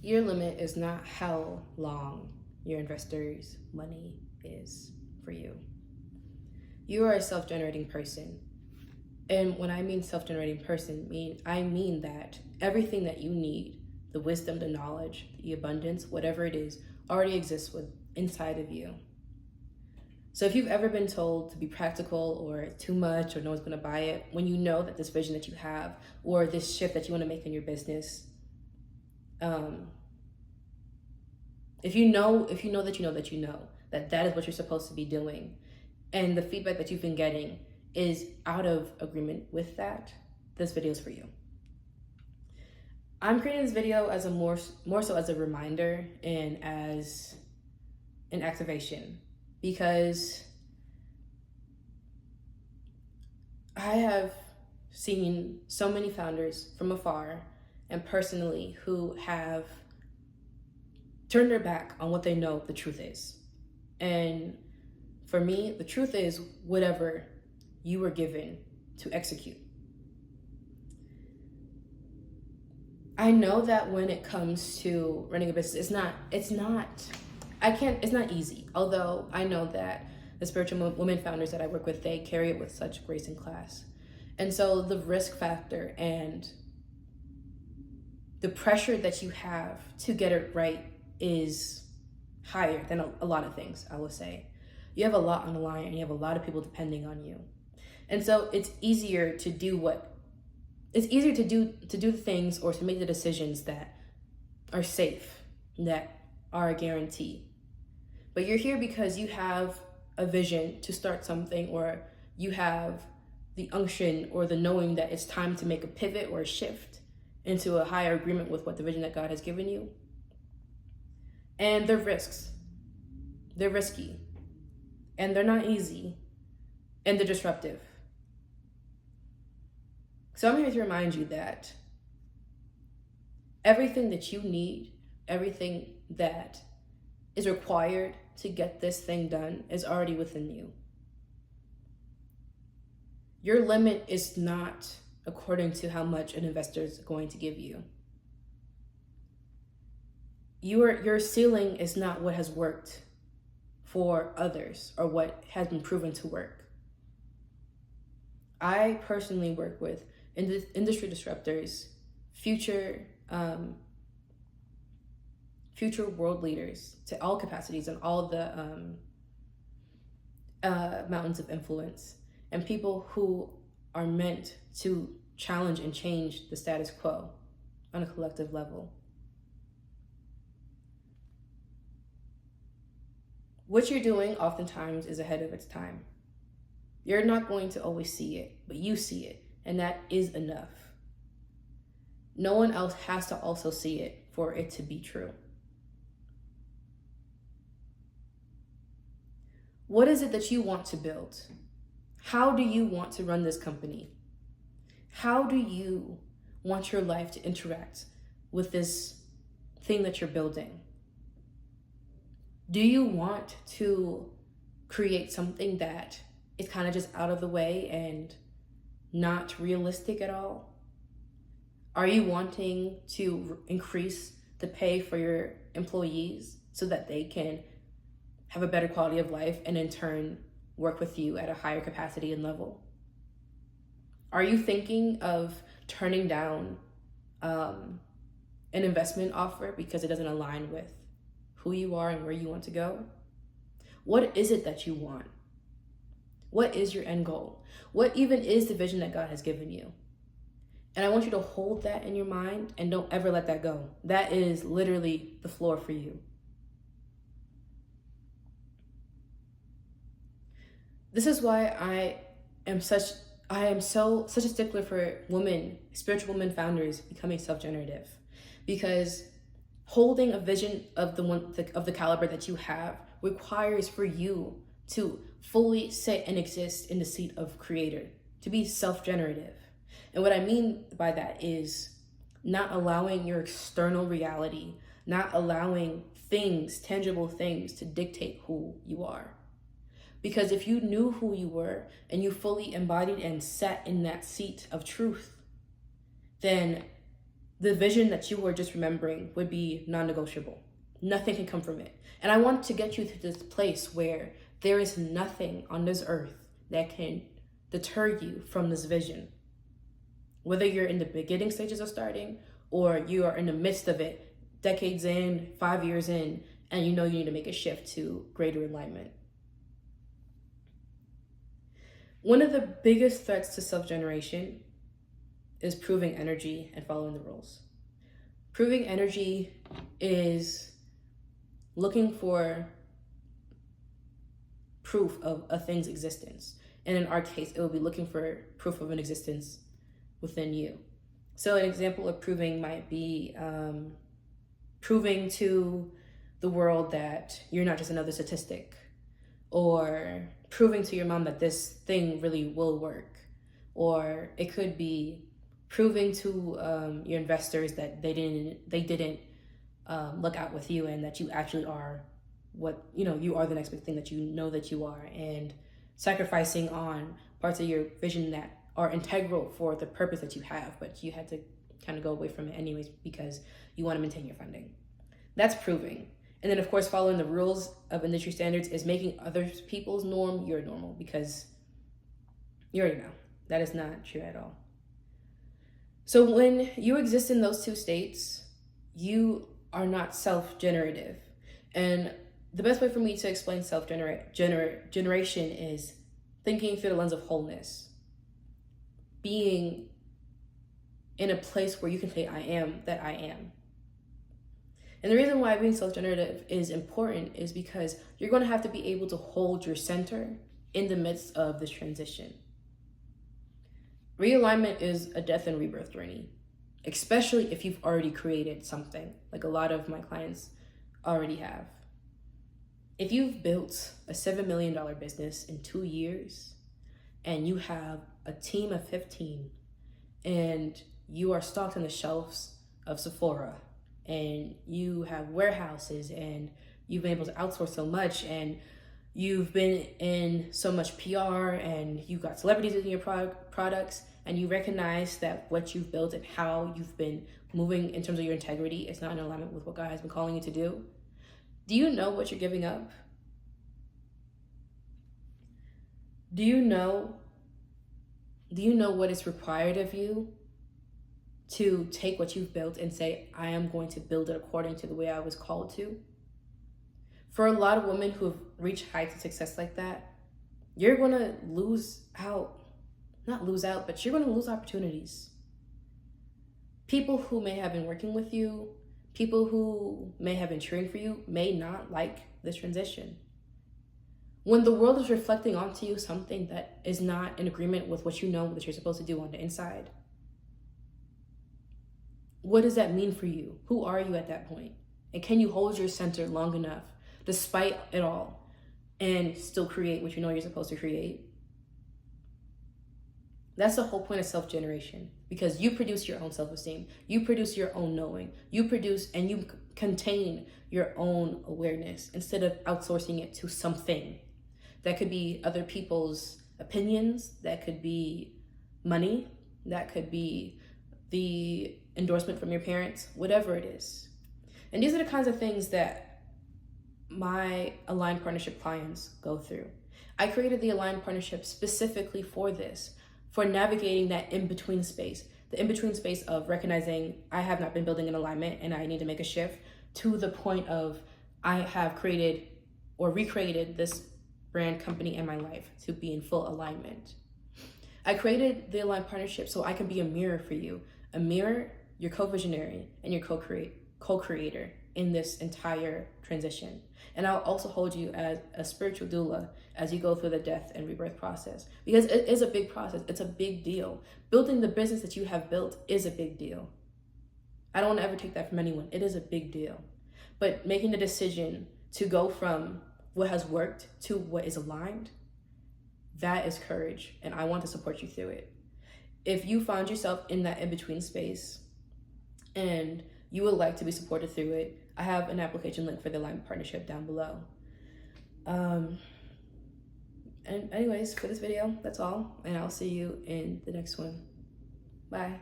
Your limit is not how long your investors' money is for you. You are a self-generating person. And when I mean self-generating person, I mean that everything that you need, the wisdom, the knowledge, the abundance, whatever it is, already exists inside of you. So if you've ever been told to be practical or it's too much or no one's going to buy it, when you know that this vision that you have or this shift that you want to make in your business, if you know that you know that that is what you're supposed to be doing, and the feedback that you've been getting is out of agreement with that, this video is for you. I'm creating this video as a more so as a reminder and as an activation, because I have seen so many founders from afar and personally who have turned their back on what they know the truth is. And for me, the truth is whatever you were given to execute. I know that when it comes to running a business, it's not easy. Although I know that the spiritual women founders that I work with, they carry it with such grace and class. And so the risk factor and the pressure that you have to get it right is higher than a lot of things, I will say. You have a lot on the line and you have a lot of people depending on you. And so it's easier to do the things or to make the decisions that are safe, that are a guarantee. But you're here because you have a vision to start something, or you have the unction or the knowing that it's time to make a pivot or a shift into a higher agreement with what the vision that God has given you. And they're risks. They're risky. And they're not easy. And they're disruptive. So I'm here to remind you that everything that you need, everything that is required to get this thing done is already within you. Your limit is not according to how much an investor is going to give you. Your ceiling is not what has worked for others or what has been proven to work. I personally work with industry disruptors, future world leaders to all capacities and all the mountains of influence, and people who are meant to challenge and change the status quo on a collective level. What you're doing oftentimes is ahead of its time. You're not going to always see it, but you see it, and that is enough. No one else has to also see it for it to be true. What is it that you want to build? How do you want to run this company? How do you want your life to interact with this thing that you're building? Do you want to create something that is kind of just out of the way and not realistic at all? Are you wanting to increase the pay for your employees so that they can have a better quality of life and in turn work with you at a higher capacity and level? Are you thinking of turning down an investment offer because it doesn't align with who you are and where you want to go? What is it that you want? What is your end goal? What even is the vision that God has given you? And I want you to hold that in your mind and don't ever let that go. That is literally the floor for you. This is why I am such a stickler for women, spiritual women founders becoming self-generative, because holding a vision of the caliber that you have requires for you to fully sit and exist in the seat of creator, to be self-generative. And what I mean by that is not allowing your external reality, not allowing things, tangible things, to dictate who you are. Because if you knew who you were and you fully embodied and sat in that seat of truth, then the vision that you were just remembering would be non-negotiable. Nothing can come from it. And I want to get you to this place where there is nothing on this earth that can deter you from this vision. Whether you're in the beginning stages of starting or you are in the midst of it, decades in, 5 years in, and you know you need to make a shift to greater alignment. One of the biggest threats to self-generation is proving energy and following the rules. Proving energy is looking for proof of a thing's existence. And in our case, it will be looking for proof of an existence within you. So an example of proving might be proving to the world that you're not just another statistic, or proving to your mom that this thing really will work. Or it could be proving to your investors that they didn't look out with you, and that you actually are what, you are the next big thing that you know that you are, and sacrificing on parts of your vision that are integral for the purpose that you have, but you had to kind of go away from it anyways because you want to maintain your funding. That's proving. And then of course, following the rules of industry standards is making other people's norm your normal, because you already know that is not true at all. So when you exist in those two states, you are not self-generative. And the best way for me to explain self-generation is thinking through the lens of wholeness. Being in a place where you can say, I am that I am. And the reason why being self-generative is important is because you're going to have to be able to hold your center in the midst of this transition. Realignment is a death and rebirth journey, especially if you've already created something, like a lot of my clients already have. If you've built a $7 million business in 2 years, and you have a team of 15, and you are stocked on the shelves of Sephora, and you have warehouses, and you've been able to outsource so much, and you've been in so much PR, and you've got celebrities using your products, and you recognize that what you've built and how you've been moving in terms of your integrity is not in alignment with what God has been calling you to do. Do you know what you're giving up? Do you know what is required of you to take what you've built and say, I am going to build it according to the way I was called to? For a lot of women who have reached heights of success like that, you're going to lose out. Not lose out, but you're going to lose opportunities. People who may have been working with you, people who may have been cheering for you, may not like this transition. When the world is reflecting onto you something that is not in agreement with what you know that you're supposed to do on the inside, what does that mean for you? Who are you at that point? And can you hold your center long enough, despite it all, and still create what you know you're supposed to create? That's the whole point of self-generation, because you produce your own self-esteem. You produce your own knowing. You produce and you contain your own awareness instead of outsourcing it to something. That could be other people's opinions. That could be money. That could be the endorsement from your parents, whatever it is. And these are the kinds of things that my aligned partnership clients go through. I created the aligned partnership specifically for this, for navigating that in-between space, the in-between space of recognizing I have not been building an alignment and I need to make a shift, to the point of I have created or recreated this brand company in my life to be in full alignment. I created the aligned partnership so I can be a mirror for you, a mirror, your co-visionary, and your co-creator in this entire transition. And I'll also hold you as a spiritual doula as you go through the death and rebirth process, because it is a big process. It's a big deal. Building the business that you have built is a big deal. I don't want to ever take that from anyone. It is a big deal. But making the decision to go from what has worked to what is aligned, that is courage, and I want to support you through it. If you found yourself in that in-between space and you would like to be supported through it, I have an application link for the alignment partnership down below. And anyways, for this video, that's all, and I'll see you in the next one. Bye.